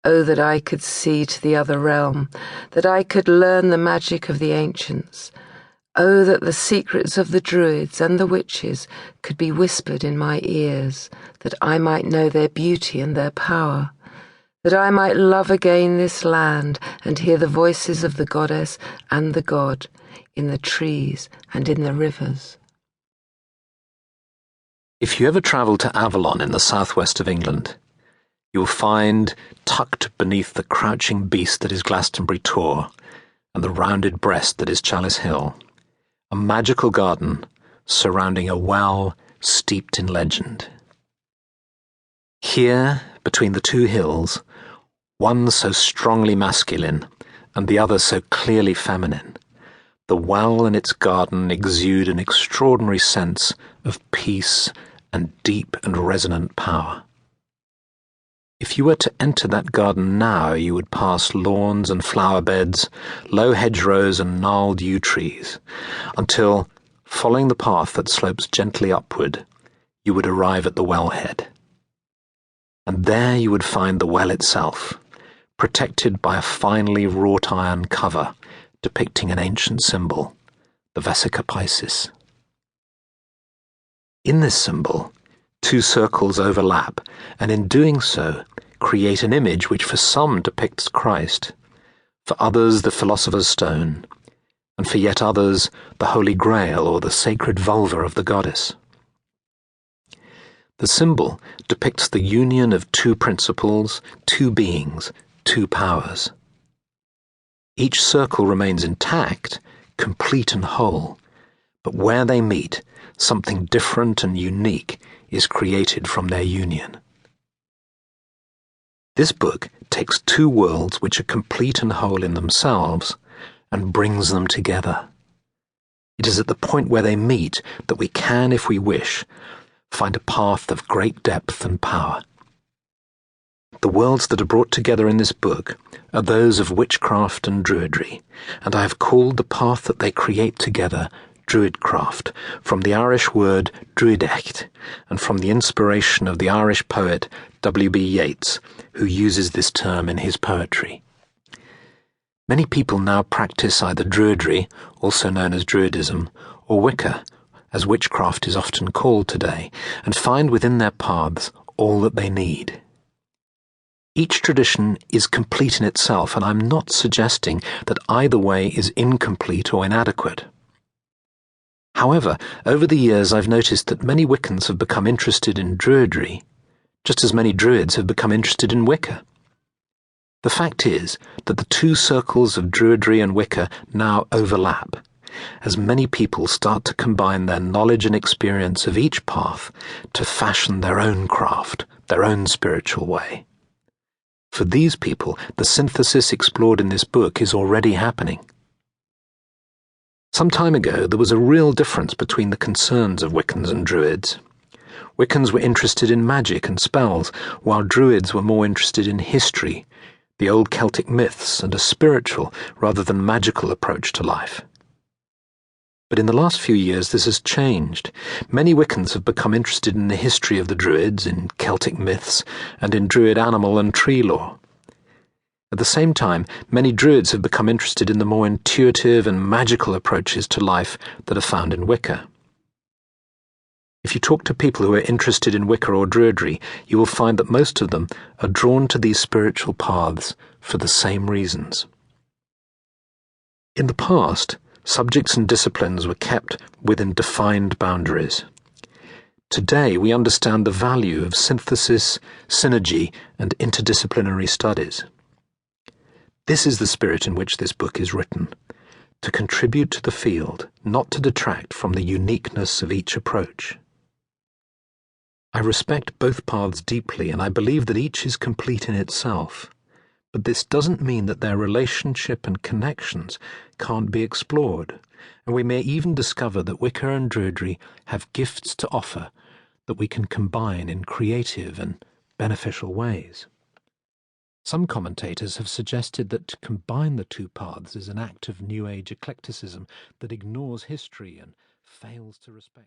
Oh, that I could see to the other realm, that I could learn the magic of the ancients. Oh, that the secrets of the Druids and the witches could be whispered in my ears, that I might know their beauty and their power, that I might love again this land and hear the voices of the goddess and the god in the trees and in the rivers. If you ever travel to Avalon in the southwest of England, you will find, tucked beneath the crouching beast that is Glastonbury Tor and the rounded breast that is Chalice Hill, a magical garden surrounding a well steeped in legend. Here, between the two hills, one so strongly masculine and the other so clearly feminine, the well and its garden exude an extraordinary sense of peace and deep and resonant power. If you were to enter that garden now, you would pass lawns and flower beds, low hedgerows and gnarled yew trees, until, following the path that slopes gently upward, you would arrive at the wellhead. And there you would find the well itself, protected by a finely wrought iron cover depicting an ancient symbol, the Vesica Piscis. In this symbol, two circles overlap, and in doing so, create an image which for some depicts Christ, for others the Philosopher's Stone, and for yet others the Holy Grail or the sacred vulva of the goddess. The symbol depicts the union of two principles, two beings, two powers. Each circle remains intact, complete and whole, but where they meet, something different and unique is created from their union. This book takes two worlds which are complete and whole in themselves and brings them together. It is at the point where they meet that we can, if we wish, find a path of great depth and power. The worlds that are brought together in this book are those of witchcraft and druidry, and I have called the path that they create together Druidcraft, from the Irish word druidecht, and from the inspiration of the Irish poet W.B. Yeats, who uses this term in his poetry. Many people now practice either Druidry, also known as Druidism, or Wicca, as witchcraft is often called today, and find within their paths all that they need. Each tradition is complete in itself, and I'm not suggesting that either way is incomplete or inadequate. However, over the years I've noticed that many Wiccans have become interested in Druidry, just as many Druids have become interested in Wicca. The fact is that the two circles of Druidry and Wicca now overlap, as many people start to combine their knowledge and experience of each path to fashion their own craft, their own spiritual way. For these people, the synthesis explored in this book is already happening. Some time ago, there was a real difference between the concerns of Wiccans and Druids. Wiccans were interested in magic and spells, while Druids were more interested in history, the old Celtic myths, and a spiritual rather than magical approach to life. But in the last few years this has changed. Many Wiccans have become interested in the history of the Druids, in Celtic myths, and in Druid animal and tree lore. At the same time, many Druids have become interested in the more intuitive and magical approaches to life that are found in Wicca. If you talk to people who are interested in Wicca or Druidry, you will find that most of them are drawn to these spiritual paths for the same reasons. In the past, subjects and disciplines were kept within defined boundaries. Today, we understand the value of synthesis, synergy, and interdisciplinary studies. This is the spirit in which this book is written, to contribute to the field, not to detract from the uniqueness of each approach. I respect both paths deeply, and I believe that each is complete in itself, but this doesn't mean that their relationship and connections can't be explored, and we may even discover that Wicca and Druidry have gifts to offer that we can combine in creative and beneficial ways. Some commentators have suggested that to combine the two paths is an act of New Age eclecticism that ignores history and fails to respect